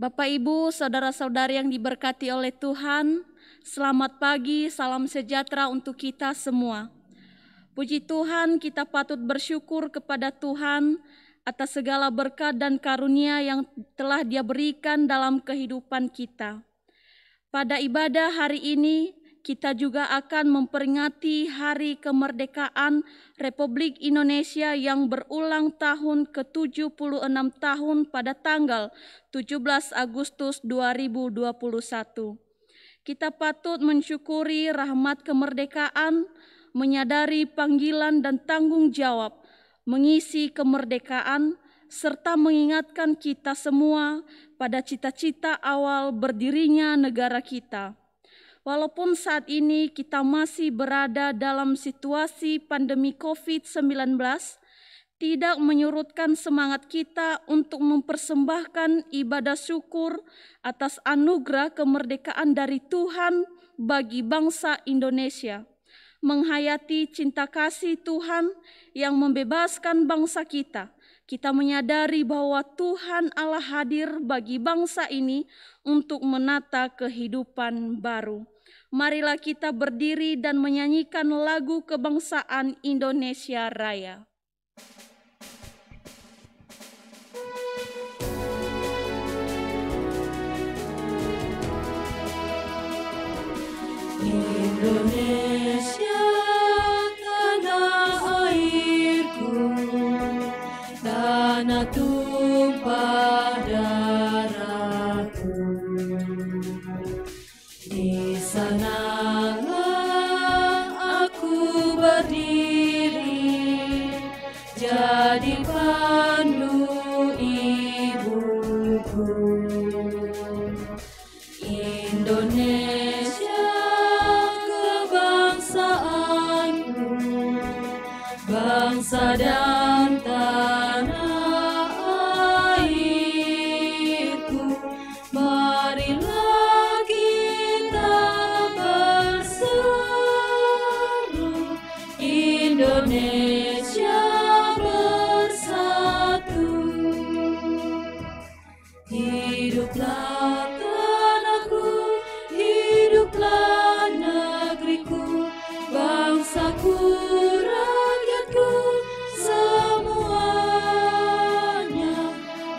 Bapak, Ibu, saudara-saudari yang diberkati oleh Tuhan, selamat pagi, salam sejahtera untuk kita semua. Puji Tuhan, kita patut bersyukur kepada Tuhan atas segala berkat dan karunia yang telah Dia berikan dalam kehidupan kita. Pada ibadah hari ini, kita juga akan memperingati Hari Kemerdekaan Republik Indonesia yang berulang tahun ke-76 tahun pada tanggal 17 Agustus 2021. Kita patut mensyukuri rahmat kemerdekaan, menyadari panggilan dan tanggung jawab mengisi kemerdekaan, serta mengingatkan kita semua pada cita-cita awal berdirinya negara kita. Walaupun saat ini kita masih berada dalam situasi pandemi COVID-19, tidak menyurutkan semangat kita untuk mempersembahkan ibadah syukur atas anugerah kemerdekaan dari Tuhan bagi bangsa Indonesia. Menghayati cinta kasih Tuhan yang membebaskan bangsa kita, kita menyadari bahwa Tuhan Allah hadir bagi bangsa ini untuk menata kehidupan baru. Marilah kita berdiri dan menyanyikan lagu kebangsaan Indonesia Raya. Indonesia, tanah airku, tanah tumpah darahku. Di sanalah aku berdiri, jadi pandu ibuku. Indonesia, bangsa dan tanah airku, marilah kita berseru, Indonesia bersatu. Hiduplah tanahku, hiduplah negeriku, bangsaku,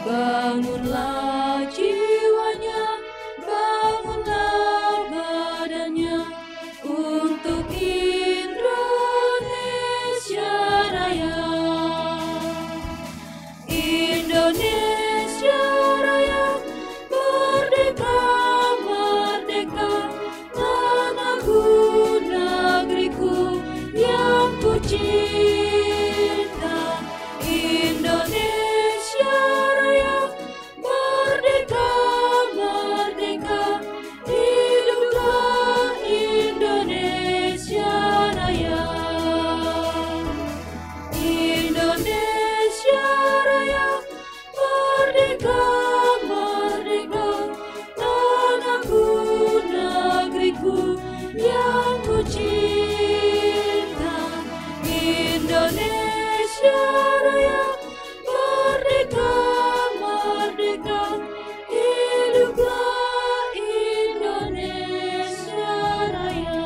bangunlah jiwanya, bangunlah badannya untuk Indonesia Raya. Indonesia Raya, merdeka, merdeka, tanahku, negeriku yang ku cinta. Indonesia Raya, merdeka, merdeka, hiduplah Indonesia Raya. Indonesia Raya, merdeka, merdeka, tanahku, negeriku yang ku cinta. Indonesia Raya, merdeka, merdeka, hiduplah Indonesia Raya.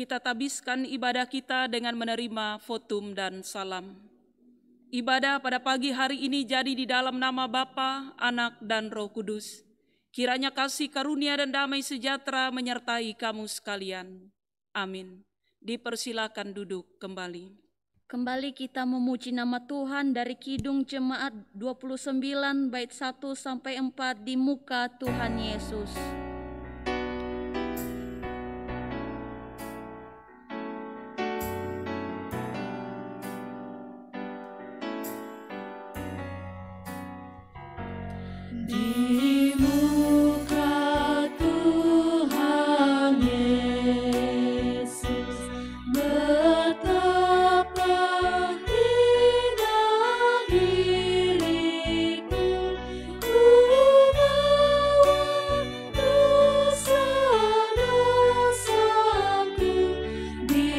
kita tabiskan ibadah kita dengan menerima votum dan salam. Ibadah pada pagi hari ini jadi di dalam nama Bapa, Anak, dan Roh Kudus. Kiranya kasih karunia dan damai sejahtera menyertai kamu sekalian. Amin. Dipersilakan duduk kembali. Kembali kita memuji nama Tuhan dari Kidung Jemaat 29 bait 1 sampai 4 di muka Tuhan Yesus. Di muka Tuhan Yesus, betapa hina diriku, ku bawa dosa-dosaku di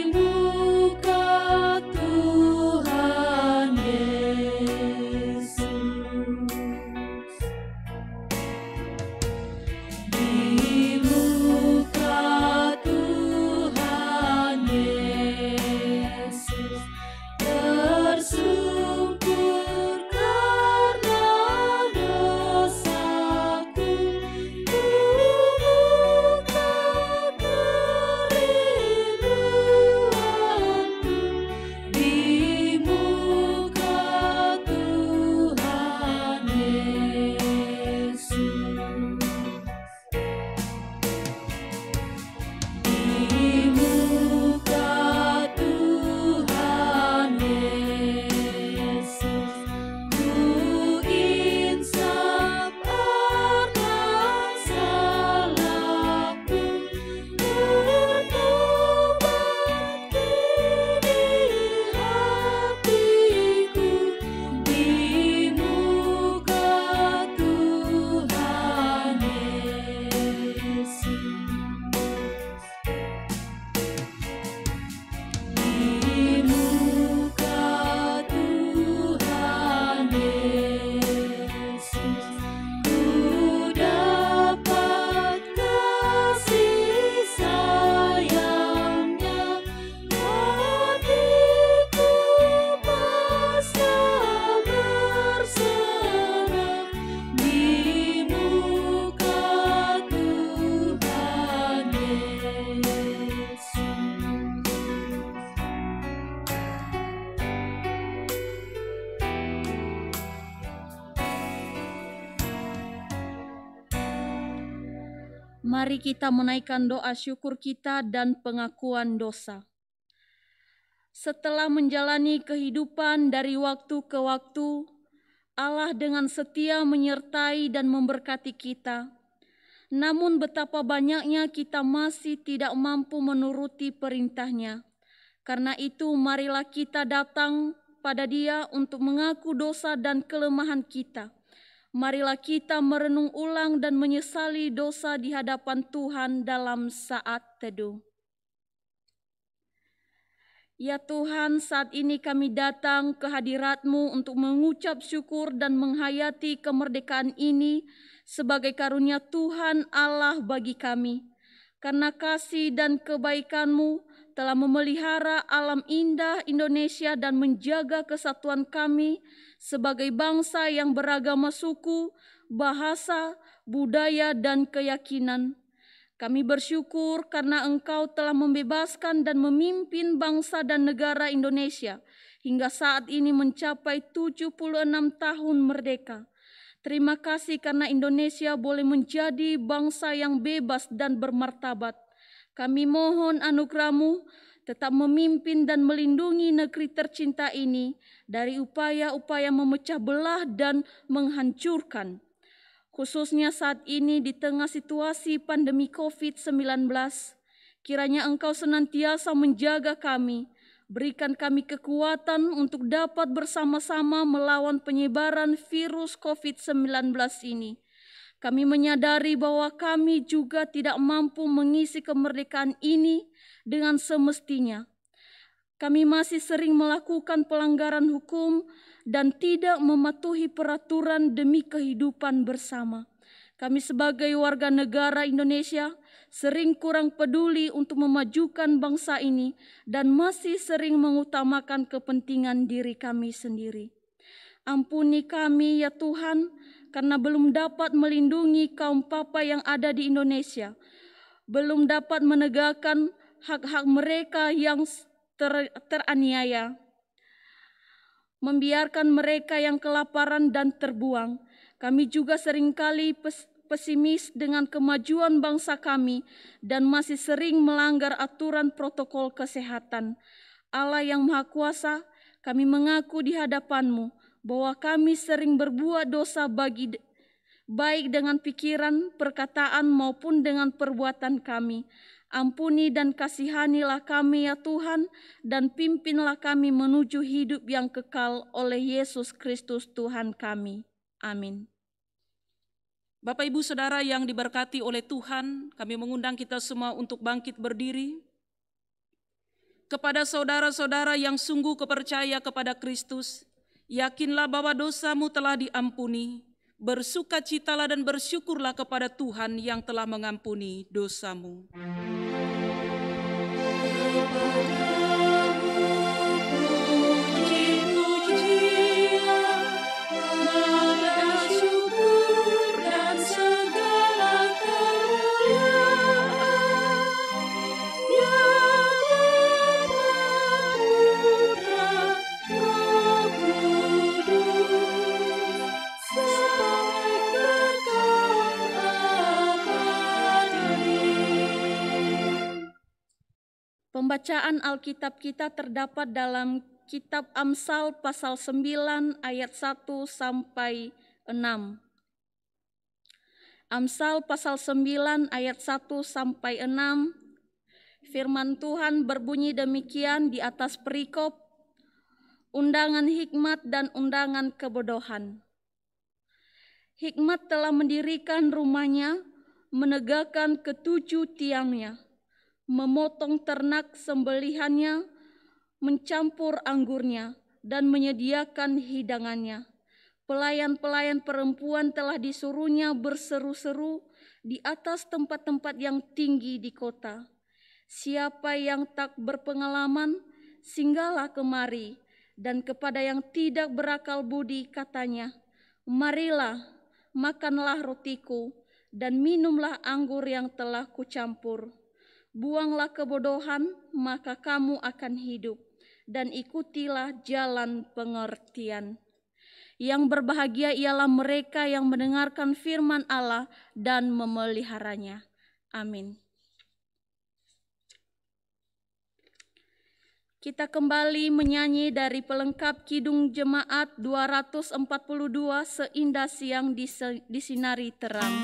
muka Tuhan Yesus. Di muka Tuhan Yesus, tersungkur karena dosaku, ku buka kerinduanku di muka Tuhan Yesus. Di muka Tuhan Yesus, ku insaf akan salahku, bertobat kini hatiku di muka Tuhan Yesus. Di muka Tuhan Yesus, ku dapat kasih sayang-Nya, hatiku pasrah berserah di muka Tuhan Yesus. Mari kita menaikkan doa syukur kita dan pengakuan dosa. Setelah menjalani kehidupan dari waktu ke waktu, Allah dengan setia menyertai dan memberkati kita. Namun betapa banyaknya kita masih tidak mampu menuruti perintah-Nya. Karena itu marilah kita datang pada Dia untuk mengaku dosa dan kelemahan kita. Marilah kita merenung ulang dan menyesali dosa di hadapan Tuhan dalam saat teduh. Ya Tuhan, saat ini kami datang ke hadirat-Mu untuk mengucap syukur dan menghayati kemerdekaan ini sebagai karunia Tuhan Allah bagi kami. Karena kasih dan kebaikan-Mu telah memelihara alam indah Indonesia dan menjaga kesatuan kami sebagai bangsa yang beragama suku, bahasa, budaya, dan keyakinan. Kami bersyukur karena Engkau telah membebaskan dan memimpin bangsa dan negara Indonesia hingga saat ini mencapai 76 tahun merdeka. Terima kasih karena Indonesia boleh menjadi bangsa yang bebas dan bermartabat. Kami mohon anugerah-Mu tetap memimpin dan melindungi negeri tercinta ini dari upaya-upaya memecah belah dan menghancurkan. Khususnya saat ini di tengah situasi pandemi COVID-19, kiranya Engkau senantiasa menjaga kami, berikan kami kekuatan untuk dapat bersama-sama melawan penyebaran virus COVID-19 ini. Kami menyadari bahwa kami juga tidak mampu mengisi kemerdekaan ini dengan semestinya. Kami masih sering melakukan pelanggaran hukum dan tidak mematuhi peraturan demi kehidupan bersama. Kami sebagai warga negara Indonesia sering kurang peduli untuk memajukan bangsa ini dan masih sering mengutamakan kepentingan diri kami sendiri. Ampuni kami ya Tuhan, karena belum dapat melindungi kaum papa yang ada di Indonesia, belum dapat menegakkan hak-hak mereka yang teraniaya, membiarkan mereka yang kelaparan dan terbuang. Kami juga seringkali pesimis dengan kemajuan bangsa kami dan masih sering melanggar aturan protokol kesehatan. Allah yang Maha Kuasa, kami mengaku di hadapan-Mu bahwa kami sering berbuat dosa baik dengan pikiran, perkataan maupun dengan perbuatan kami. Ampuni dan kasihanilah kami ya Tuhan, dan pimpinlah kami menuju hidup yang kekal oleh Yesus Kristus Tuhan kami. Amin. Bapak Ibu Saudara yang diberkati oleh Tuhan, kami mengundang kita semua untuk bangkit berdiri. Kepada saudara-saudara yang sungguh percaya kepada Kristus, yakinlah bahwa dosamu telah diampuni. Bersukacitalah dan bersyukurlah kepada Tuhan yang telah mengampuni dosamu. Pembacaan Alkitab kita terdapat dalam Kitab Amsal pasal 9 ayat 1 sampai 6. Amsal pasal 9 ayat 1 sampai 6. Firman Tuhan berbunyi demikian di atas perikop, undangan hikmat dan undangan kebodohan. Hikmat telah mendirikan rumahnya, menegakkan ketujuh tiangnya, memotong ternak sembelihannya, mencampur anggurnya, dan menyediakan hidangannya. Pelayan-pelayan perempuan telah disuruhnya berseru-seru di atas tempat-tempat yang tinggi di kota. Siapa yang tak berpengalaman, singgahlah kemari, dan kepada yang tidak berakal budi katanya, marilah, makanlah rotiku, dan minumlah anggur yang telah kucampur. Buanglah kebodohan, maka kamu akan hidup, dan ikutilah jalan pengertian. Yang berbahagia ialah mereka yang mendengarkan firman Allah dan memeliharanya. Amin. Kita kembali menyanyi dari pelengkap Kidung Jemaat 242, Seindah Siang Disinari Terang.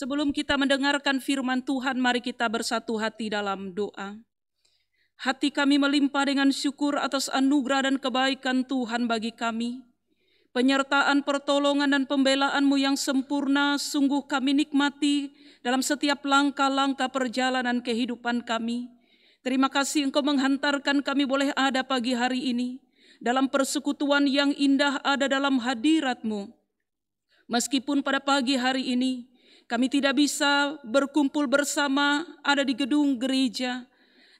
Sebelum kita mendengarkan firman Tuhan, mari kita bersatu hati dalam doa. Hati kami melimpah dengan syukur atas anugerah dan kebaikan Tuhan bagi kami. Penyertaan, pertolongan, dan pembelaan-Mu yang sempurna sungguh kami nikmati dalam setiap langkah-langkah perjalanan kehidupan kami. Terima kasih Engkau menghantarkan kami boleh ada pagi hari ini dalam persekutuan yang indah ada dalam hadirat-Mu. Meskipun pada pagi hari ini kami tidak bisa berkumpul bersama ada di gedung gereja,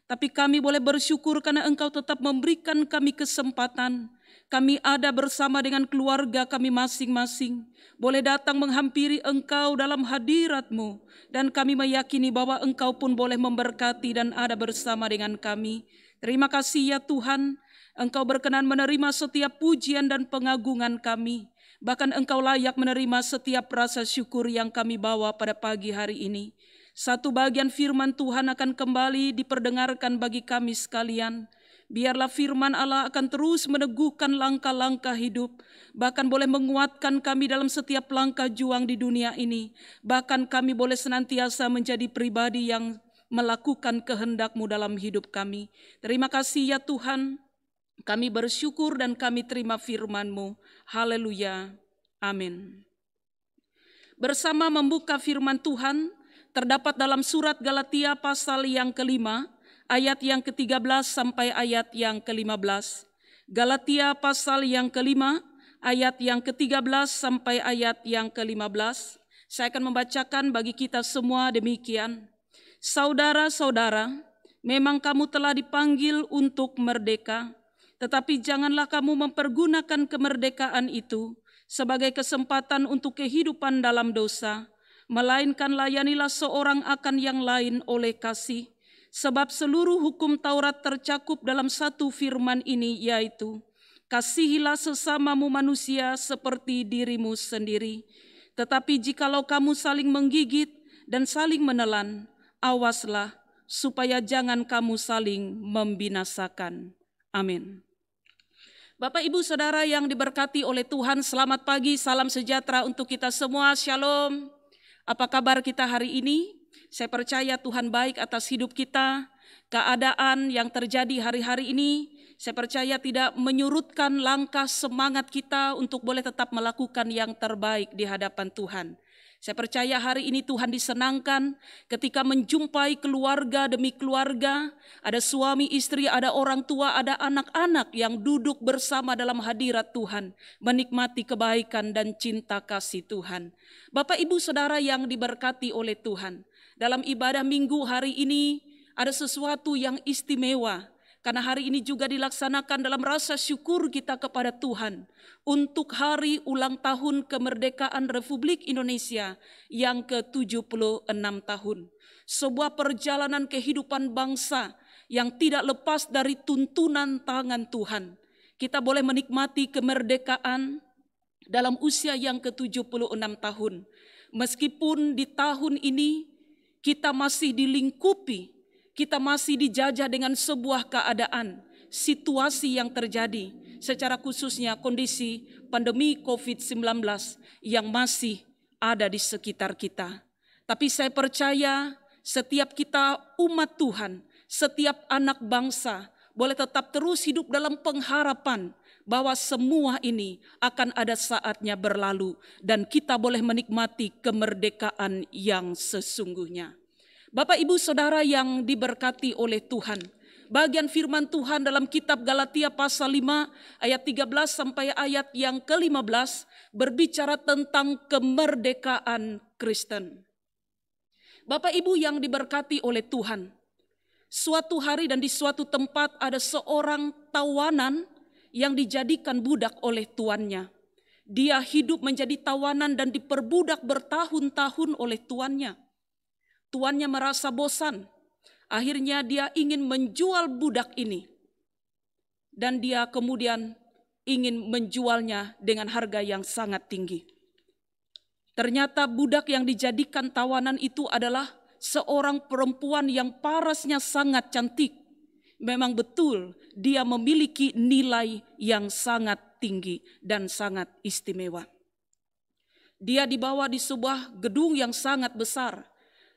tapi kami boleh bersyukur karena Engkau tetap memberikan kami kesempatan. Kami ada bersama dengan keluarga kami masing-masing, boleh datang menghampiri Engkau dalam hadirat-Mu, dan kami meyakini bahwa Engkau pun boleh memberkati dan ada bersama dengan kami. Terima kasih ya Tuhan, Engkau berkenan menerima setiap pujian dan pengagungan kami. Bahkan Engkau layak menerima setiap rasa syukur yang kami bawa pada pagi hari ini. Satu bagian firman Tuhan akan kembali diperdengarkan bagi kami sekalian. Biarlah firman Allah akan terus meneguhkan langkah-langkah hidup, bahkan boleh menguatkan kami dalam setiap langkah juang di dunia ini. Bahkan kami boleh senantiasa menjadi pribadi yang melakukan kehendak-Mu dalam hidup kami. Terima kasih ya Tuhan. Kami bersyukur dan kami terima firman-Mu. Haleluya. Amin. Bersama membuka firman Tuhan, terdapat dalam surat Galatia pasal yang kelima, ayat yang ke-13 sampai ayat yang ke-15. Galatia pasal yang kelima, ayat yang ke-13 sampai ayat yang ke-15. Saya akan membacakan bagi kita semua demikian. Saudara-saudara, memang kamu telah dipanggil untuk merdeka, tetapi janganlah kamu mempergunakan kemerdekaan itu sebagai kesempatan untuk kehidupan dalam dosa, melainkan layanilah seorang akan yang lain oleh kasih. Sebab seluruh hukum Taurat tercakup dalam satu firman ini, yaitu, kasihilah sesamamu manusia seperti dirimu sendiri. Tetapi jikalau kamu saling menggigit dan saling menelan, awaslah supaya jangan kamu saling membinasakan. Amin. Bapak, Ibu, Saudara yang diberkati oleh Tuhan, selamat pagi, salam sejahtera untuk kita semua, shalom. Apa kabar kita hari ini? Saya percaya Tuhan baik atas hidup kita. Keadaan yang terjadi hari-hari ini, saya percaya tidak menyurutkan langkah semangat kita untuk boleh tetap melakukan yang terbaik di hadapan Tuhan. Saya percaya hari ini Tuhan disenangkan ketika menjumpai keluarga demi keluarga, ada suami istri, ada orang tua, ada anak-anak yang duduk bersama dalam hadirat Tuhan, menikmati kebaikan dan cinta kasih Tuhan. Bapak, Ibu, Saudara yang diberkati oleh Tuhan, dalam ibadah minggu hari ini ada sesuatu yang istimewa, karena hari ini juga dilaksanakan dalam rasa syukur kita kepada Tuhan untuk hari ulang tahun kemerdekaan Republik Indonesia yang ke-76 tahun. Sebuah perjalanan kehidupan bangsa yang tidak lepas dari tuntunan tangan Tuhan. Kita boleh menikmati kemerdekaan dalam usia yang ke-76 tahun. Meskipun di tahun ini kita masih dilingkupi, kita masih dijajah dengan sebuah keadaan, situasi yang terjadi, secara khususnya kondisi pandemi COVID-19 yang masih ada di sekitar kita. Tapi saya percaya setiap kita umat Tuhan, setiap anak bangsa boleh tetap terus hidup dalam pengharapan bahwa semua ini akan ada saatnya berlalu dan kita boleh menikmati kemerdekaan yang sesungguhnya. Bapak, Ibu, Saudara yang diberkati oleh Tuhan, bagian firman Tuhan dalam kitab Galatia pasal 5 ayat 13 sampai ayat yang ke-15 berbicara tentang kemerdekaan Kristen. Bapak, Ibu yang diberkati oleh Tuhan, suatu hari dan di suatu tempat ada seorang tawanan yang dijadikan budak oleh tuannya. Dia hidup menjadi tawanan dan diperbudak bertahun-tahun oleh tuannya. Tuannya merasa bosan, akhirnya dia ingin menjual budak ini. Dan dia kemudian ingin menjualnya dengan harga yang sangat tinggi. Ternyata budak yang dijadikan tawanan itu adalah seorang perempuan yang parasnya sangat cantik. Memang betul dia memiliki nilai yang sangat tinggi dan sangat istimewa. Dia dibawa di sebuah gedung yang sangat besar.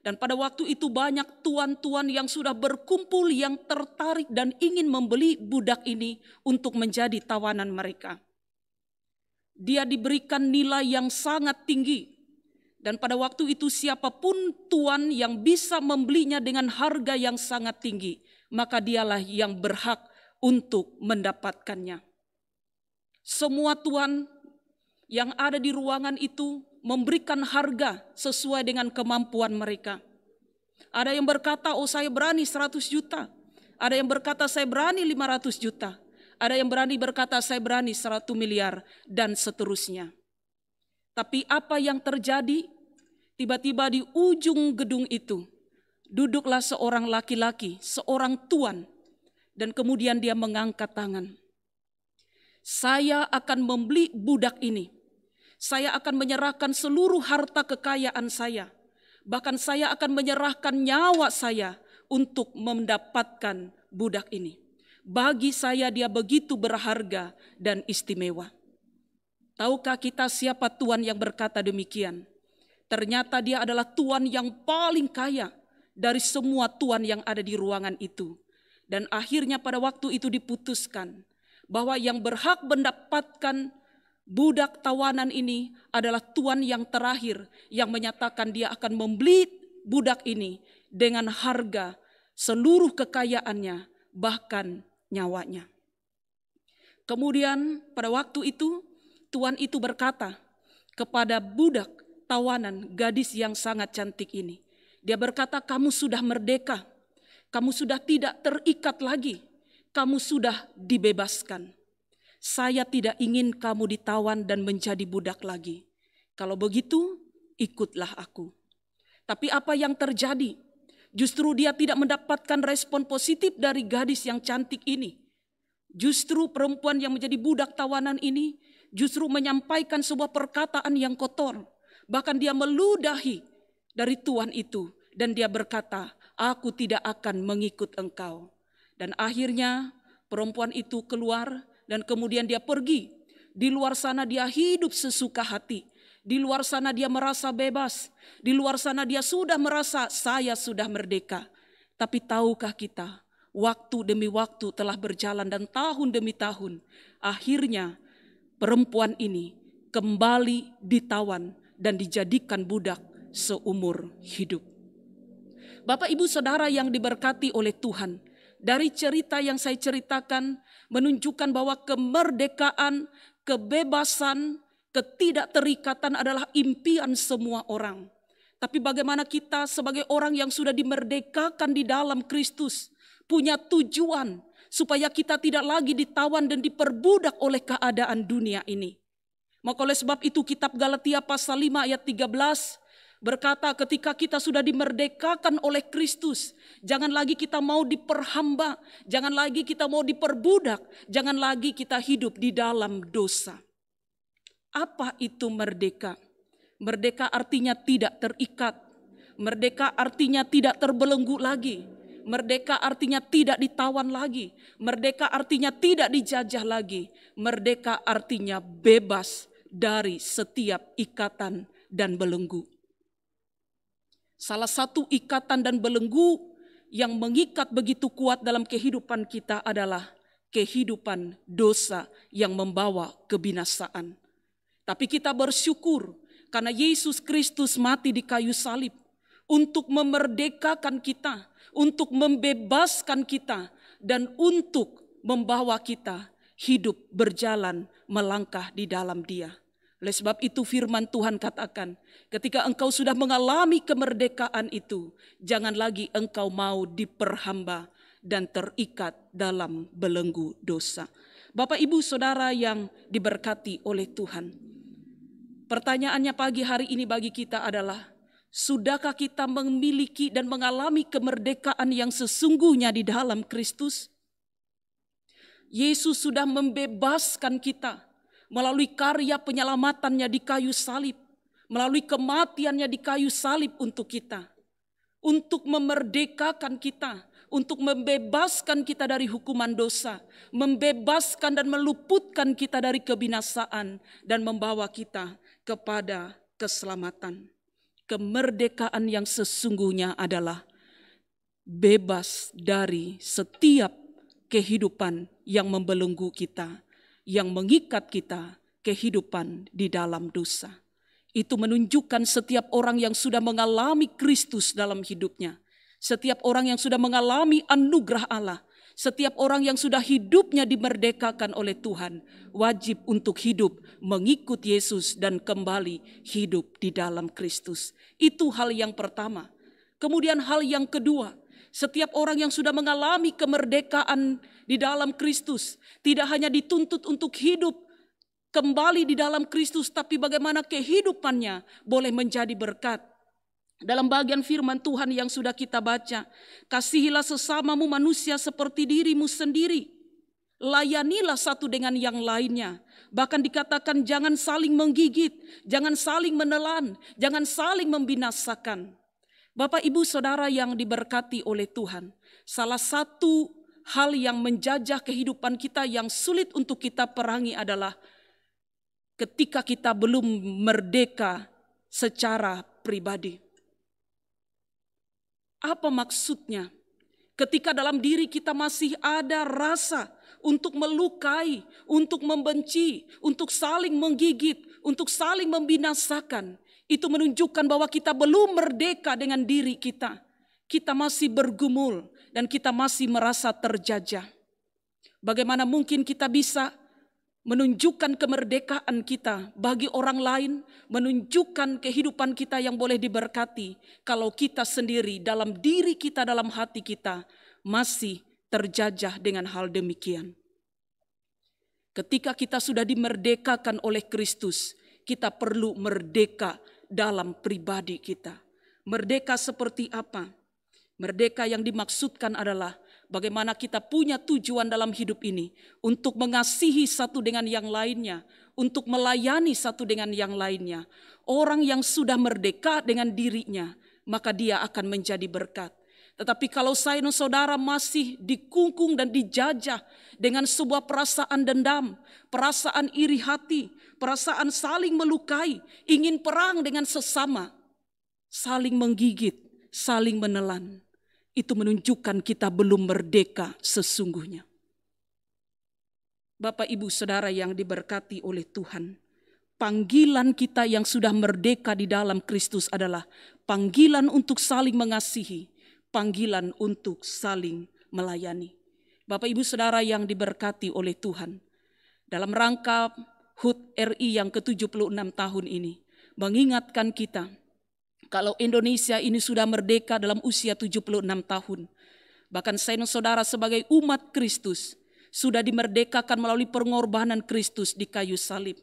Dan pada waktu itu banyak tuan-tuan yang sudah berkumpul yang tertarik dan ingin membeli budak ini untuk menjadi tawanan mereka. Dia diberikan nilai yang sangat tinggi. Dan pada waktu itu siapapun tuan yang bisa membelinya dengan harga yang sangat tinggi, maka dialah yang berhak untuk mendapatkannya. Semua tuan yang ada di ruangan itu memberikan harga sesuai dengan kemampuan mereka. Ada yang berkata, oh saya berani 100 juta. Ada yang berkata saya berani 500 juta. Ada yang berani berkata saya berani 100 miliar dan seterusnya. Tapi apa yang terjadi? Tiba-tiba di ujung gedung itu duduklah seorang laki-laki, seorang tuan, dan kemudian dia mengangkat tangan. Saya akan membeli budak ini. Saya akan menyerahkan seluruh harta kekayaan saya. Bahkan saya akan menyerahkan nyawa saya untuk mendapatkan budak ini. Bagi saya dia begitu berharga dan istimewa. Tahukah kita siapa tuan yang berkata demikian? Ternyata dia adalah tuan yang paling kaya dari semua tuan yang ada di ruangan itu. Dan akhirnya pada waktu itu diputuskan bahwa yang berhak mendapatkan budak tawanan ini adalah tuan yang terakhir yang menyatakan dia akan membeli budak ini dengan harga seluruh kekayaannya, bahkan nyawanya. Kemudian pada waktu itu tuan itu berkata kepada budak tawanan, gadis yang sangat cantik ini. Dia berkata, kamu sudah merdeka, kamu sudah tidak terikat lagi, kamu sudah dibebaskan. Saya tidak ingin kamu ditawan dan menjadi budak lagi. Kalau begitu, ikutlah aku. Tapi apa yang terjadi? Justru dia tidak mendapatkan respon positif dari gadis yang cantik ini. Justru perempuan yang menjadi budak tawanan ini justru menyampaikan sebuah perkataan yang kotor. Bahkan dia meludahi dari tuan itu. Dan dia berkata, aku tidak akan mengikut engkau. Dan akhirnya perempuan itu keluar dan kemudian dia pergi. Di luar sana dia hidup sesuka hati. Di luar sana dia merasa bebas. Di luar sana dia sudah merasa saya sudah merdeka. Tapi tahukah kita, waktu demi waktu telah berjalan dan tahun demi tahun. Akhirnya perempuan ini kembali ditawan dan dijadikan budak seumur hidup. Bapak Ibu Saudara yang diberkati oleh Tuhan, dari cerita yang saya ceritakan menunjukkan bahwa kemerdekaan, kebebasan, ketidakterikatan adalah impian semua orang. Tapi bagaimana kita sebagai orang yang sudah dimerdekakan di dalam Kristus punya tujuan supaya kita tidak lagi ditawan dan diperbudak oleh keadaan dunia ini. Maka oleh sebab itu kitab Galatia pasal 5 ayat 13 berkata ketika kita sudah dimerdekakan oleh Kristus, jangan lagi kita mau diperhamba, jangan lagi kita mau diperbudak, jangan lagi kita hidup di dalam dosa. Apa itu merdeka? Merdeka artinya tidak terikat. Merdeka artinya tidak terbelenggu lagi. Merdeka artinya tidak ditawan lagi. Merdeka artinya tidak dijajah lagi. Merdeka artinya bebas dari setiap ikatan dan belenggu. Salah satu ikatan dan belenggu yang mengikat begitu kuat dalam kehidupan kita adalah kehidupan dosa yang membawa kebinasaan. Tapi kita bersyukur karena Yesus Kristus mati di kayu salib untuk memerdekakan kita, untuk membebaskan kita, dan untuk membawa kita hidup berjalan melangkah di dalam Dia. Oleh sebab itu firman Tuhan katakan, ketika engkau sudah mengalami kemerdekaan itu, jangan lagi engkau mau diperhamba dan terikat dalam belenggu dosa. Bapak Ibu Saudara yang diberkati oleh Tuhan, pertanyaannya pagi hari ini bagi kita adalah, sudahkah kita memiliki dan mengalami kemerdekaan yang sesungguhnya di dalam Kristus? Yesus sudah membebaskan kita melalui karya penyelamatannya di kayu salib, melalui kematiannya di kayu salib untuk kita, untuk memerdekakan kita, untuk membebaskan kita dari hukuman dosa, membebaskan dan meluputkan kita dari kebinasaan, dan membawa kita kepada keselamatan. Kemerdekaan yang sesungguhnya adalah bebas dari setiap kehidupan yang membelenggu kita, yang mengikat kita, kehidupan di dalam dosa. Itu menunjukkan setiap orang yang sudah mengalami Kristus dalam hidupnya, setiap orang yang sudah mengalami anugerah Allah, setiap orang yang sudah hidupnya dimerdekakan oleh Tuhan, wajib untuk hidup mengikut Yesus dan kembali hidup di dalam Kristus. Itu hal yang pertama. Kemudian hal yang kedua, setiap orang yang sudah mengalami kemerdekaan di dalam Kristus tidak hanya dituntut untuk hidup kembali di dalam Kristus, tapi bagaimana kehidupannya boleh menjadi berkat. Dalam bagian firman Tuhan yang sudah kita baca, kasihilah sesamamu manusia seperti dirimu sendiri. Layanilah satu dengan yang lainnya. Bahkan dikatakan jangan saling menggigit, jangan saling menelan, jangan saling membinasakan. Bapak, Ibu, Saudara yang diberkati oleh Tuhan, salah satu hal yang menjajah kehidupan kita yang sulit untuk kita perangi adalah ketika kita belum merdeka secara pribadi. Apa maksudnya? Ketika dalam diri kita masih ada rasa untuk melukai, untuk membenci, untuk saling menggigit, untuk saling membinasakan, itu menunjukkan bahwa kita belum merdeka dengan diri kita. Kita masih bergumul dan kita masih merasa terjajah. Bagaimana mungkin kita bisa menunjukkan kemerdekaan kita bagi orang lain, menunjukkan kehidupan kita yang boleh diberkati, kalau kita sendiri dalam diri kita, dalam hati kita masih terjajah dengan hal demikian. Ketika kita sudah dimerdekakan oleh Kristus, kita perlu merdeka dalam pribadi kita. Merdeka seperti apa? Merdeka yang dimaksudkan adalah bagaimana kita punya tujuan dalam hidup ini untuk mengasihi satu dengan yang lainnya, untuk melayani satu dengan yang lainnya. Orang yang sudah merdeka dengan dirinya, maka dia akan menjadi berkat. Tetapi kalau saya dan saudara masih dikungkung dan dijajah dengan sebuah perasaan dendam, perasaan iri hati, perasaan saling melukai, ingin perang dengan sesama, saling menggigit, saling menelan, itu menunjukkan kita belum merdeka sesungguhnya. Bapak, Ibu, Saudara yang diberkati oleh Tuhan, panggilan kita yang sudah merdeka di dalam Kristus adalah panggilan untuk saling mengasihi, panggilan untuk saling melayani. Bapak, Ibu, Saudara yang diberkati oleh Tuhan, dalam rangka HUT RI yang ke-76 tahun ini, mengingatkan kita, kalau Indonesia ini sudah merdeka dalam usia 76 tahun, bahkan saya dan saudara sebagai umat Kristus sudah dimerdekakan melalui pengorbanan Kristus di kayu salib.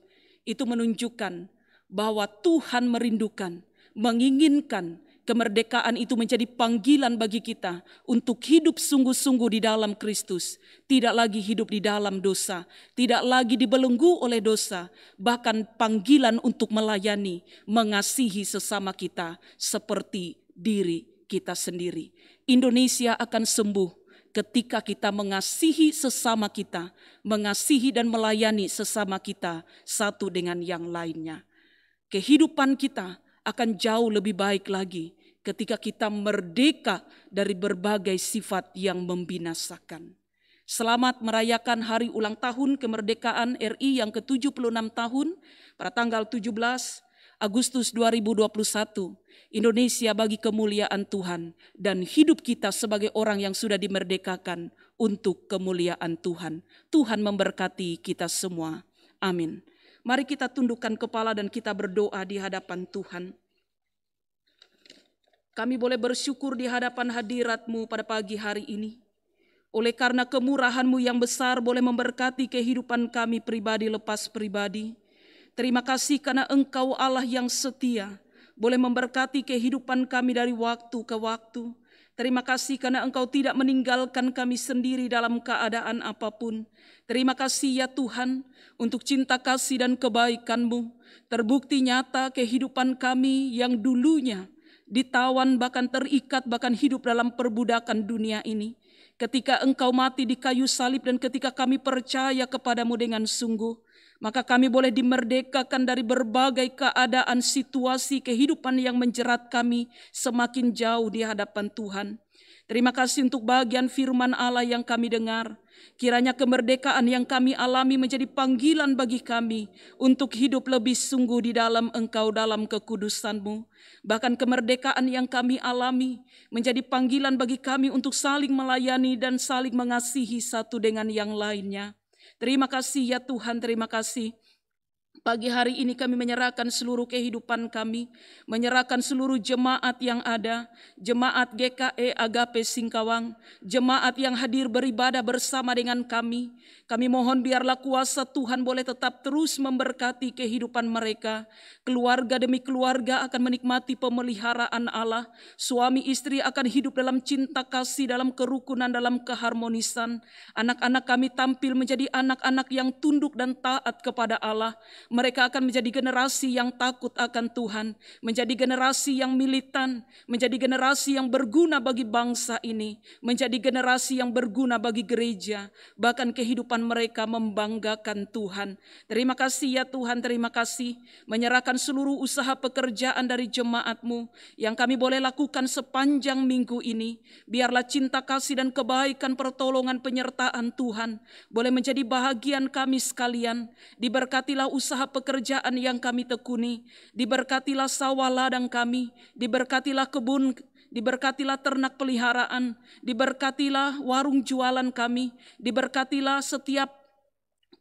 Itu menunjukkan bahwa Tuhan merindukan, menginginkan kemerdekaan itu menjadi panggilan bagi kita untuk hidup sungguh-sungguh di dalam Kristus. Tidak lagi hidup di dalam dosa, tidak lagi dibelenggu oleh dosa, bahkan panggilan untuk melayani, mengasihi sesama kita seperti diri kita sendiri. Indonesia akan sembuh ketika kita mengasihi sesama kita, mengasihi dan melayani sesama kita satu dengan yang lainnya. Kehidupan kita akan jauh lebih baik lagi ketika kita merdeka dari berbagai sifat yang membinasakan. Selamat merayakan hari ulang tahun kemerdekaan RI yang ke-76 tahun pada tanggal 17 Agustus 2021. Indonesia bagi kemuliaan Tuhan dan hidup kita sebagai orang yang sudah dimerdekakan untuk kemuliaan Tuhan. Tuhan memberkati kita semua. Amin. Mari kita tundukkan kepala dan kita berdoa di hadapan Tuhan. Kami boleh bersyukur di hadapan hadirat-Mu pada pagi hari ini. Oleh karena kemurahan-Mu yang besar boleh memberkati kehidupan kami pribadi lepas pribadi. Terima kasih karena Engkau Allah yang setia, boleh memberkati kehidupan kami dari waktu ke waktu. Terima kasih karena Engkau tidak meninggalkan kami sendiri dalam keadaan apapun. Terima kasih ya Tuhan untuk cinta kasih dan kebaikan-Mu. Terbukti nyata kehidupan kami yang dulunya ditawan, bahkan terikat, bahkan hidup dalam perbudakan dunia ini. Ketika Engkau mati di kayu salib dan ketika kami percaya kepadamu dengan sungguh, Maka kami boleh dimerdekakan dari berbagai keadaan, situasi, kehidupan yang menjerat kami semakin jauh di hadapan Tuhan. Terima kasih untuk bagian firman Allah yang kami dengar. Kiranya kemerdekaan yang kami alami menjadi panggilan bagi kami untuk hidup lebih sungguh di dalam Engkau, dalam kekudusan-Mu. Bahkan kemerdekaan yang kami alami menjadi panggilan bagi kami untuk saling melayani dan saling mengasihi satu dengan yang lainnya. Terima kasih ya Tuhan, terima kasih. Pagi hari ini kami menyerahkan seluruh kehidupan kami, menyerahkan seluruh jemaat yang ada, jemaat GKE Agape Singkawang, jemaat yang hadir beribadah bersama dengan kami. Kami mohon biarlah kuasa Tuhan boleh tetap terus memberkati kehidupan mereka. Keluarga demi keluarga akan menikmati pemeliharaan Allah. Suami istri akan hidup dalam cinta kasih, dalam kerukunan, dalam keharmonisan. Anak-anak kami tampil menjadi anak-anak yang tunduk dan taat kepada Allah. Mereka akan menjadi generasi yang takut akan Tuhan, menjadi generasi yang militan, menjadi generasi yang berguna bagi bangsa ini, menjadi generasi yang berguna bagi gereja, bahkan kehidupan mereka membanggakan Tuhan. Terima kasih ya Tuhan, terima kasih. Menyerahkan seluruh usaha pekerjaan dari jemaat-Mu yang kami boleh lakukan sepanjang minggu ini. Biarlah cinta kasih dan kebaikan, pertolongan, penyertaan Tuhan boleh menjadi bahagian kami sekalian. Diberkatilah usaha pekerjaan yang kami tekuni, diberkatilah sawah ladang kami, diberkatilah kebun, diberkatilah ternak peliharaan, diberkatilah warung jualan kami, diberkatilah setiap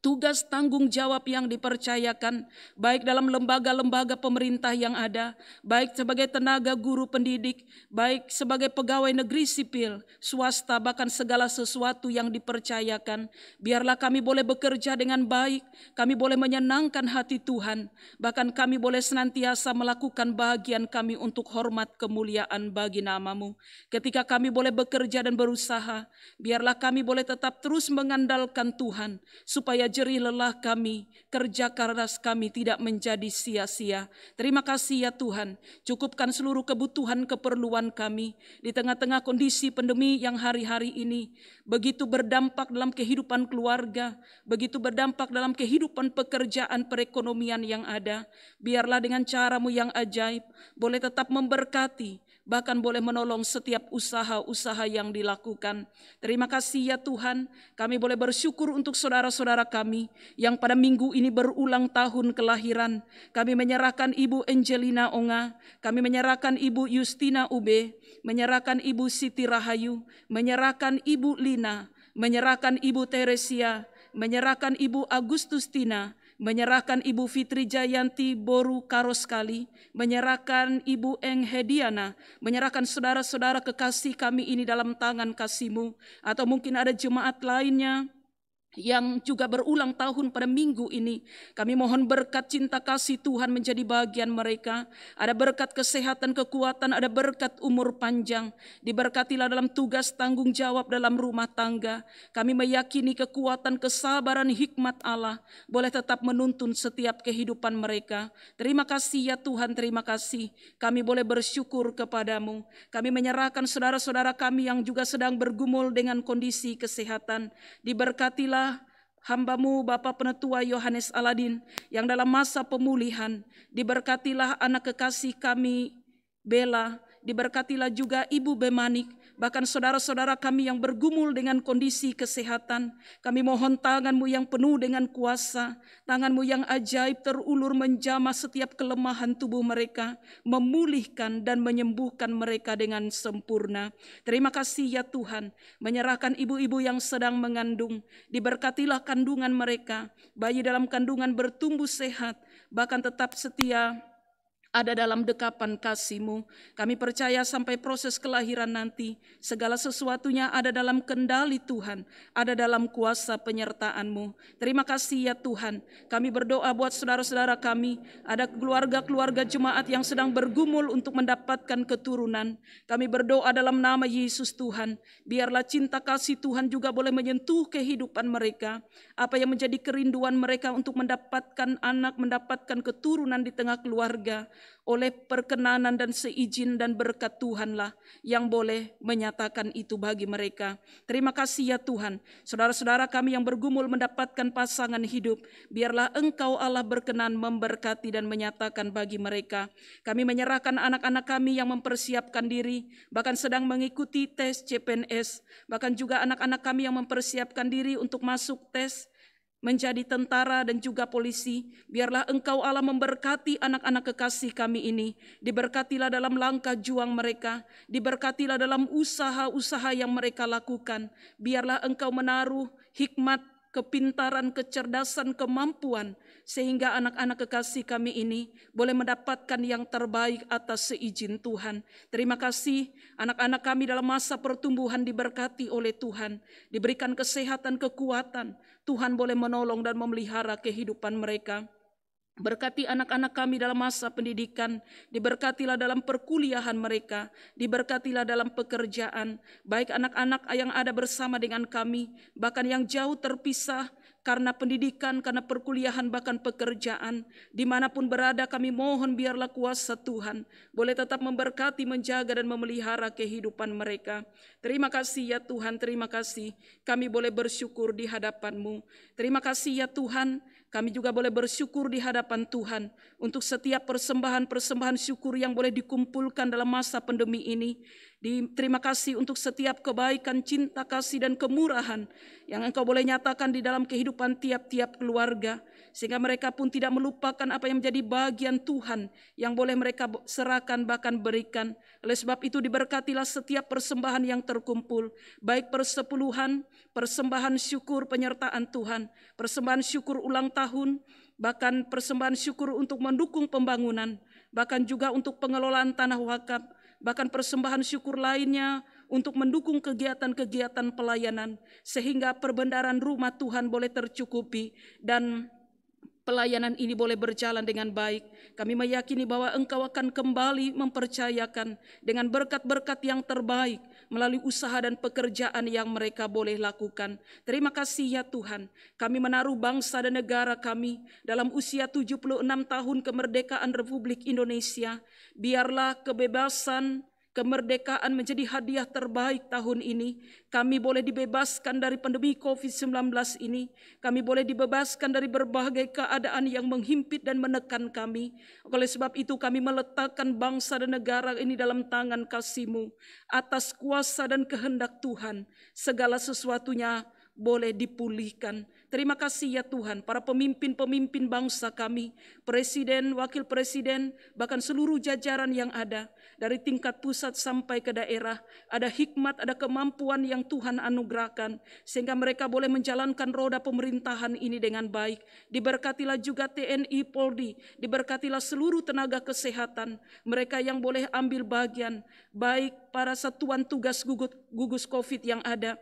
tugas tanggung jawab yang dipercayakan, baik dalam lembaga-lembaga pemerintah yang ada, baik sebagai tenaga guru pendidik, baik sebagai pegawai negeri sipil, swasta, bahkan segala sesuatu yang dipercayakan. Biarlah kami boleh bekerja dengan baik, kami boleh menyenangkan hati Tuhan, bahkan kami boleh senantiasa melakukan bagian kami untuk hormat kemuliaan bagi nama-Mu. Ketika kami boleh bekerja dan berusaha, biarlah kami boleh tetap terus mengandalkan Tuhan, supaya jerih lelah kami, kerja keras kami tidak menjadi sia-sia. Terima kasih ya Tuhan, cukupkan seluruh kebutuhan keperluan kami di tengah-tengah kondisi pandemi yang hari-hari ini begitu berdampak dalam kehidupan keluarga, begitu berdampak dalam kehidupan pekerjaan perekonomian yang ada. Biarlah dengan cara-Mu yang ajaib boleh tetap memberkati, bahkan boleh menolong setiap usaha-usaha yang dilakukan. Terima kasih ya Tuhan, kami boleh bersyukur untuk saudara-saudara kami yang pada minggu ini berulang tahun kelahiran. Kami menyerahkan Ibu Angelina Onga, kami menyerahkan Ibu Justina Ube, menyerahkan Ibu Siti Rahayu, menyerahkan Ibu Lina, menyerahkan Ibu Teresia, menyerahkan Ibu Agustustina, menyerahkan Ibu Fitri Jayanti Boru Karoskali, menyerahkan Ibu Eng Hediana, menyerahkan saudara-saudara kekasih kami ini dalam tangan kasih-Mu, atau mungkin ada jemaat lainnya yang juga berulang tahun pada minggu ini. Kami mohon berkat cinta kasih Tuhan menjadi bagian mereka. Ada berkat kesehatan, kekuatan, ada berkat umur panjang. Diberkatilah dalam tugas tanggung jawab dalam rumah tangga. Kami meyakini kekuatan, kesabaran, hikmat Allah boleh tetap menuntun setiap kehidupan mereka. Terima kasih ya Tuhan, terima kasih. Kami boleh bersyukur kepadamu. Kami menyerahkan saudara-saudara kami yang juga sedang bergumul dengan kondisi kesehatan. Diberkatilah hamba-Mu Bapak Penetua Yohanes Aladin yang dalam masa pemulihan. Diberkatilah anak kekasih kami Bella, diberkatilah juga Ibu Bemanik, bahkan saudara-saudara kami yang bergumul dengan kondisi kesehatan. Kami mohon tangan-Mu yang penuh dengan kuasa, tangan-Mu yang ajaib terulur menjamah setiap kelemahan tubuh mereka, memulihkan dan menyembuhkan mereka dengan sempurna. Terima kasih ya Tuhan, menyerahkan ibu-ibu yang sedang mengandung, diberkatilah kandungan mereka, bayi dalam kandungan bertumbuh sehat, bahkan tetap setia ada dalam dekapan kasih-Mu. Kami percaya sampai proses kelahiran nanti, segala sesuatunya ada dalam kendali Tuhan, ada dalam kuasa penyertaan-Mu. Terima kasih ya Tuhan. Kami berdoa buat saudara-saudara kami, ada keluarga-keluarga jemaat yang sedang bergumul untuk mendapatkan keturunan. Kami berdoa dalam nama Yesus Tuhan, biarlah cinta kasih Tuhan juga boleh menyentuh kehidupan mereka. Apa yang menjadi kerinduan mereka untuk mendapatkan anak, mendapatkan keturunan di tengah keluarga, oleh perkenanan dan seizin dan berkat Tuhanlah yang boleh menyatakan itu bagi mereka. Terima kasih ya Tuhan, saudara-saudara kami yang bergumul mendapatkan pasangan hidup, biarlah Engkau Allah berkenan memberkati dan menyatakan bagi mereka. Kami menyerahkan anak-anak kami yang mempersiapkan diri, bahkan sedang mengikuti tes CPNS, bahkan juga anak-anak kami yang mempersiapkan diri untuk masuk tes menjadi tentara dan juga polisi. Biarlah Engkau Allah memberkati anak-anak kekasih kami ini. Diberkatilah dalam langkah juang mereka, diberkatilah dalam usaha-usaha yang mereka lakukan. Biarlah Engkau menaruh hikmat, kepintaran, kecerdasan, kemampuan, sehingga anak-anak kekasih kami ini boleh mendapatkan yang terbaik atas seizin Tuhan. Terima kasih anak-anak kami dalam masa pertumbuhan diberkati oleh Tuhan, diberikan kesehatan, kekuatan. Tuhan boleh menolong dan memelihara kehidupan mereka. Berkati anak-anak kami dalam masa pendidikan, diberkatilah dalam perkuliahan mereka, diberkatilah dalam pekerjaan, baik anak-anak yang ada bersama dengan kami, bahkan yang jauh terpisah karena pendidikan, karena perkuliahan, bahkan pekerjaan. Dimanapun berada kami mohon biarlah kuasa Tuhan boleh tetap memberkati, menjaga dan memelihara kehidupan mereka. Terima kasih ya Tuhan, terima kasih kami boleh bersyukur di hadapan-Mu. Terima kasih ya Tuhan, kami juga boleh bersyukur di hadapan Tuhan untuk setiap persembahan-persembahan syukur yang boleh dikumpulkan dalam masa pandemi ini. Terima kasih untuk setiap kebaikan, cinta, kasih, dan kemurahan yang Engkau boleh nyatakan di dalam kehidupan tiap-tiap keluarga, sehingga mereka pun tidak melupakan apa yang menjadi bagian Tuhan yang boleh mereka serahkan bahkan berikan. Oleh sebab itu diberkatilah setiap persembahan yang terkumpul, baik persepuluhan, persembahan syukur penyertaan Tuhan, persembahan syukur ulang tahun, bahkan persembahan syukur untuk mendukung pembangunan, bahkan juga untuk pengelolaan tanah wakaf, bahkan persembahan syukur lainnya untuk mendukung kegiatan-kegiatan pelayanan, sehingga perbendaharaan rumah Tuhan boleh tercukupi dan pelayanan ini boleh berjalan dengan baik. Kami meyakini bahwa Engkau akan kembali mempercayakan dengan berkat-berkat yang terbaik melalui usaha dan pekerjaan yang mereka boleh lakukan. Terima kasih ya Tuhan, kami menaruh bangsa dan negara kami dalam usia 76 tahun kemerdekaan Republik Indonesia. Biarlah kebebasan, kemerdekaan menjadi hadiah terbaik tahun ini. Kami boleh dibebaskan dari pandemi COVID-19 ini. Kami boleh dibebaskan dari berbagai keadaan yang menghimpit dan menekan kami. Oleh sebab itu kami meletakkan bangsa dan negara ini dalam tangan kasih-Mu. Atas kuasa dan kehendak Tuhan, segala sesuatunya boleh dipulihkan. Terima kasih ya Tuhan, para pemimpin-pemimpin bangsa kami, presiden, wakil presiden, bahkan seluruh jajaran yang ada, dari tingkat pusat sampai ke daerah, ada hikmat, ada kemampuan yang Tuhan anugerahkan, sehingga mereka boleh menjalankan roda pemerintahan ini dengan baik. Diberkatilah juga TNI, Polri, diberkatilah seluruh tenaga kesehatan, mereka yang boleh ambil bagian, baik para satuan tugas gugus COVID yang ada.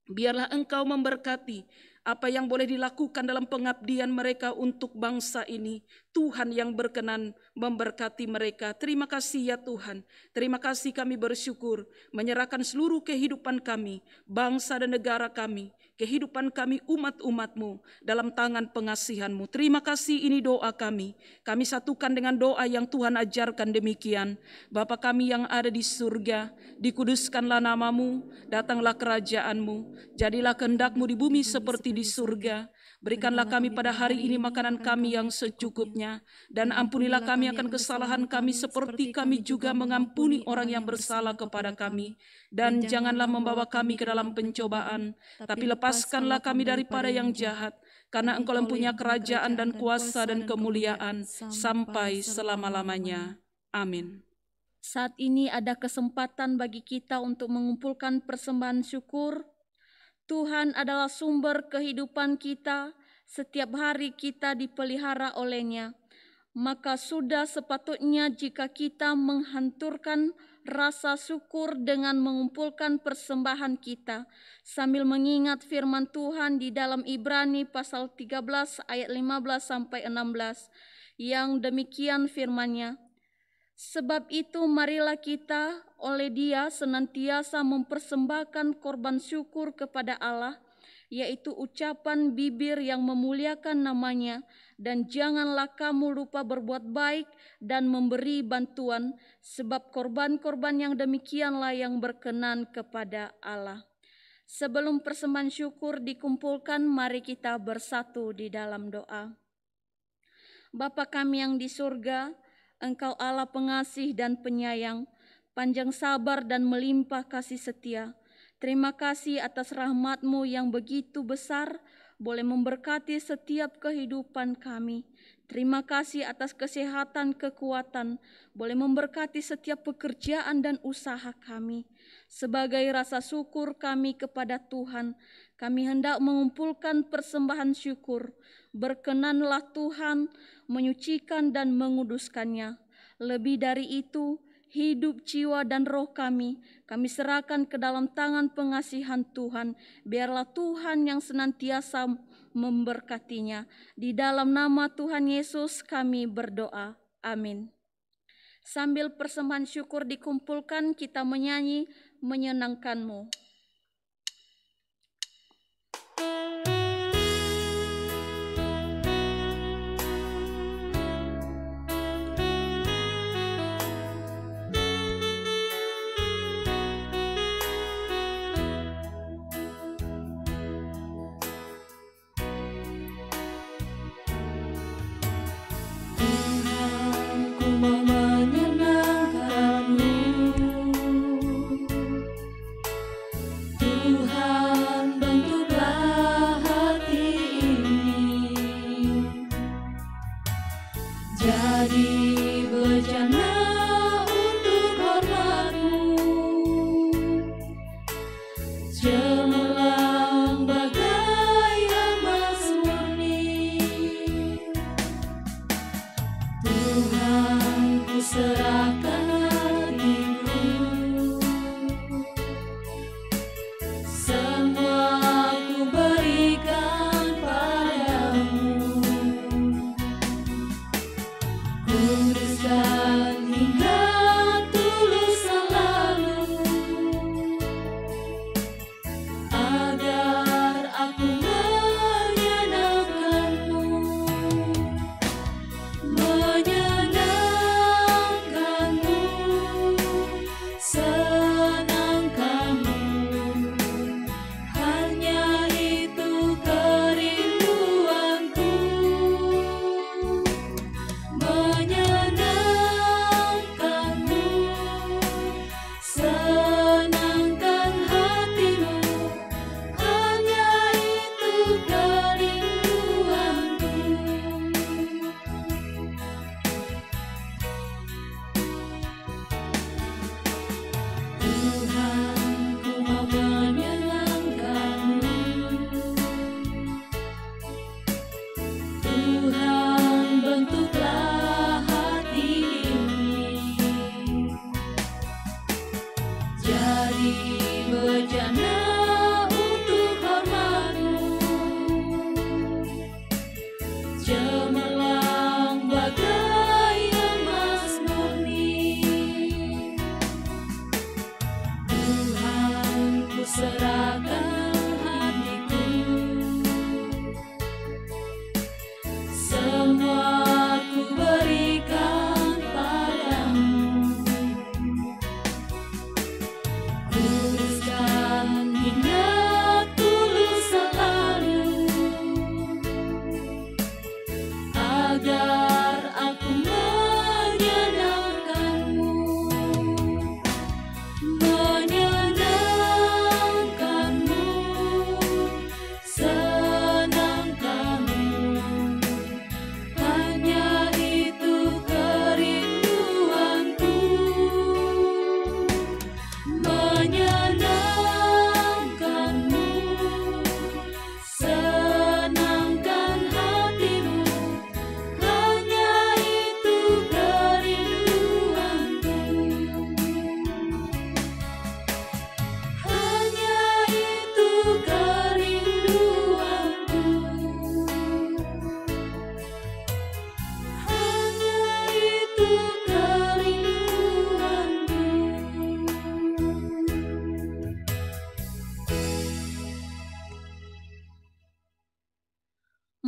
Biarlah Engkau memberkati apa yang boleh dilakukan dalam pengabdian mereka untuk bangsa ini. Tuhan yang berkenan memberkati mereka. Terima kasih ya Tuhan. Terima kasih kami bersyukur menyerahkan seluruh kehidupan kami, bangsa dan negara kami, kehidupan kami umat-umat-Mu dalam tangan pengasihan-Mu. Terima kasih, ini doa kami. Kami satukan dengan doa yang Tuhan ajarkan demikian. Bapa kami yang ada di surga, dikuduskanlah nama-Mu, datanglah kerajaan-Mu, jadilah kehendak-Mu di bumi seperti di surga. Berikanlah kami pada hari ini makanan kami yang secukupnya, dan ampunilah kami akan kesalahan kami seperti kami juga mengampuni orang yang bersalah kepada kami. Dan janganlah membawa kami ke dalam pencobaan, tapi lepaskanlah kami daripada yang jahat, karena Engkau mempunyai kerajaan dan kuasa dan kemuliaan sampai selama-lamanya. Amin. Saat ini ada kesempatan bagi kita untuk mengumpulkan persembahan syukur. Tuhan adalah sumber kehidupan kita, setiap hari kita dipelihara oleh-Nya. Maka sudah sepatutnya jika kita menghanturkan rasa syukur dengan mengumpulkan persembahan kita, sambil mengingat firman Tuhan di dalam Ibrani pasal 13 ayat 15-16, yang demikian firman-Nya. Sebab itu marilah kita oleh Dia senantiasa mempersembahkan korban syukur kepada Allah, yaitu ucapan bibir yang memuliakan namanya, dan janganlah kamu lupa berbuat baik dan memberi bantuan, sebab korban-korban yang demikianlah yang berkenan kepada Allah. Sebelum persembahan syukur dikumpulkan, mari kita bersatu di dalam doa. Bapa kami yang di surga, Engkau Allah pengasih dan penyayang, panjang sabar dan melimpah kasih setia. Terima kasih atas rahmat-Mu yang begitu besar, boleh memberkati setiap kehidupan kami. Terima kasih atas kesehatan, kekuatan, boleh memberkati setiap pekerjaan dan usaha kami. Sebagai rasa syukur kami kepada Tuhan, kami hendak mengumpulkan persembahan syukur. Berkenanlah Tuhan menyucikan dan menguduskannya. Lebih dari itu, hidup, jiwa, dan roh kami serahkan ke dalam tangan pengasihan Tuhan. Biarlah Tuhan yang senantiasa memberkatinya. Di dalam nama Tuhan Yesus kami berdoa. Amin. Sambil persembahan syukur dikumpulkan, kita menyanyi menyenangkan-Mu.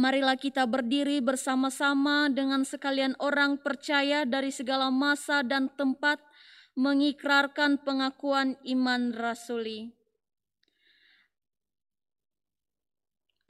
Marilah kita berdiri bersama-sama dengan sekalian orang percaya dari segala masa dan tempat mengikrarkan pengakuan iman rasuli.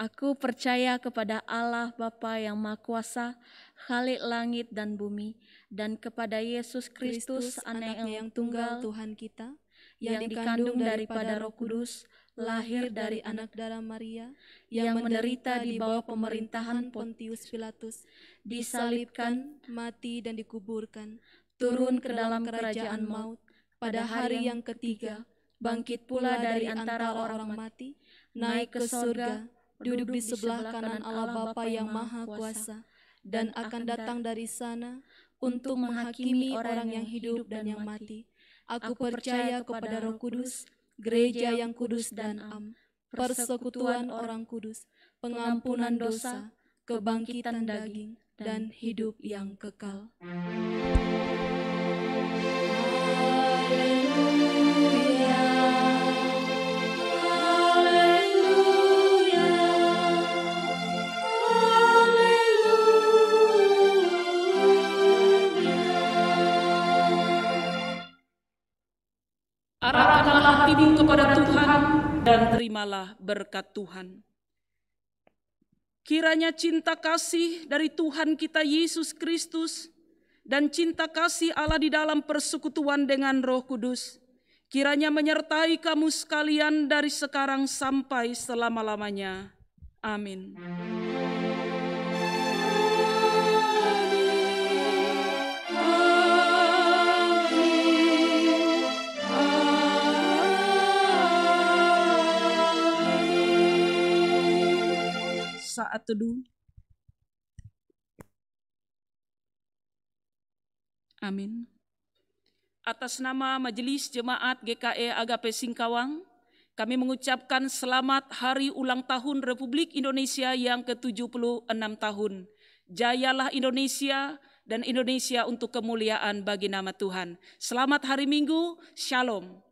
Aku percaya kepada Allah Bapa yang Maha Kuasa, Khalik langit dan bumi, dan kepada Yesus Kristus, Anaknya yang tunggal, Tuhan kita, yang dikandung daripada Roh Kudus, lahir dari anak darah Maria, yang menderita di bawah pemerintahan Pontius Pilatus, disalibkan, mati dan dikuburkan, turun ke dalam kerajaan maut, pada hari yang ketiga, bangkit pula dari antara orang mati, naik ke surga, duduk di sebelah kanan Allah Bapa yang Maha Kuasa, dan akan datang dari sana untuk menghakimi orang yang hidup dan yang mati. Aku percaya kepada Roh Kudus, gereja yang kudus dan am, persekutuan orang kudus, pengampunan dosa, kebangkitan daging, dan hidup yang kekal. Arahkanlah hatimu kepada Tuhan dan terimalah berkat Tuhan. Kiranya cinta kasih dari Tuhan kita Yesus Kristus dan cinta kasih Allah di dalam persekutuan dengan Roh Kudus, kiranya menyertai kamu sekalian dari sekarang sampai selama-lamanya. Amin. Saat teduh. Amin. Atas nama Majelis Jemaat GKE Agape Singkawang, kami mengucapkan selamat Hari Ulang Tahun Republik Indonesia yang ke-76 tahun. Jayalah Indonesia dan Indonesia untuk kemuliaan bagi nama Tuhan. Selamat hari Minggu, Shalom.